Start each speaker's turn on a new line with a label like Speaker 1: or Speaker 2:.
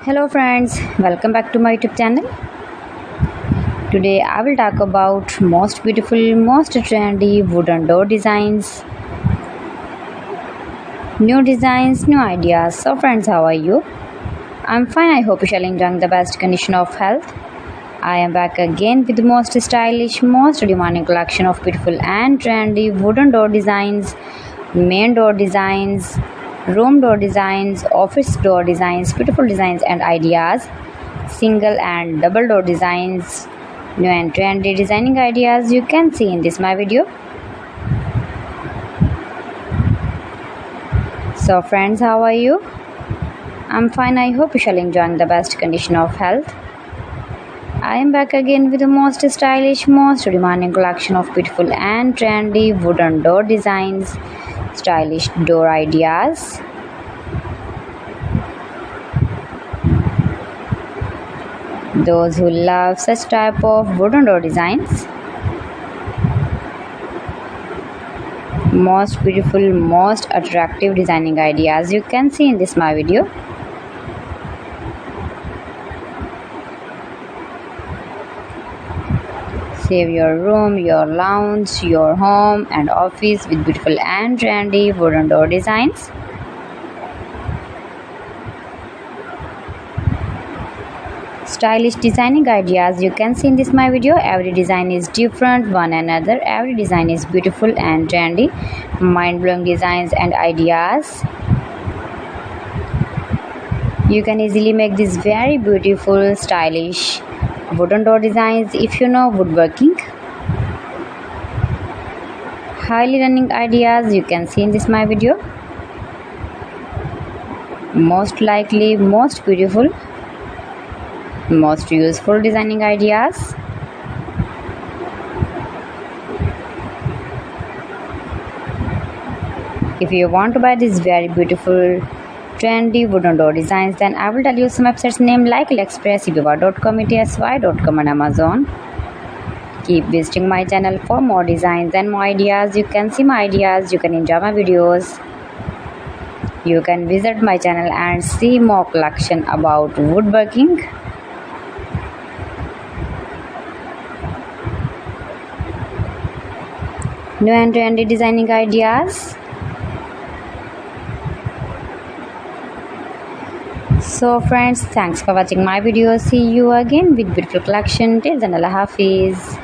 Speaker 1: Hello friends, welcome back to my YouTube channel. Today I will talk about most beautiful, most trendy wooden door designs. New designs, new ideas. So friends, how are you? I'm fine. I hope you shall enjoy the best condition of health. I am back again with the most stylish, most demanding collection of beautiful and trendy wooden door designs, main door designs, room door designs, office door designs, beautiful designs and ideas, single and double door designs, new and trendy designing ideas you can see in this my video. So friends, how are you? I'm fine. I hope you shall enjoy the best condition of health. I am back again with the most stylish, most demanding collection of beautiful and trendy wooden door designs, stylish door ideas. Those who love such type of wooden door designs, most beautiful, most attractive designing ideas you can see in this my video. Save your room, your lounge, your home and office with beautiful and trendy wooden door designs. Stylish designing ideas you can see in this my video. Every design is different one another. Every design is beautiful and trendy, mind-blowing designs and ideas. You can easily make these very beautiful, stylish wooden door designs if you know woodworking. Highly running ideas you can see in this my video. Most likely, most beautiful, most useful designing ideas. If you want to buy these very beautiful trendy wooden door designs, then I will tell you some websites name like AliExpress, eBay.com, etsy.com and Amazon. Keep visiting my channel for more designs and more ideas. You can see my ideas, you can enjoy my videos. You can visit my channel and see more collection about woodworking. New and trendy designing ideas. So friends, thanks for watching my video. See you again with beautiful collection. Till then, Allah Hafiz.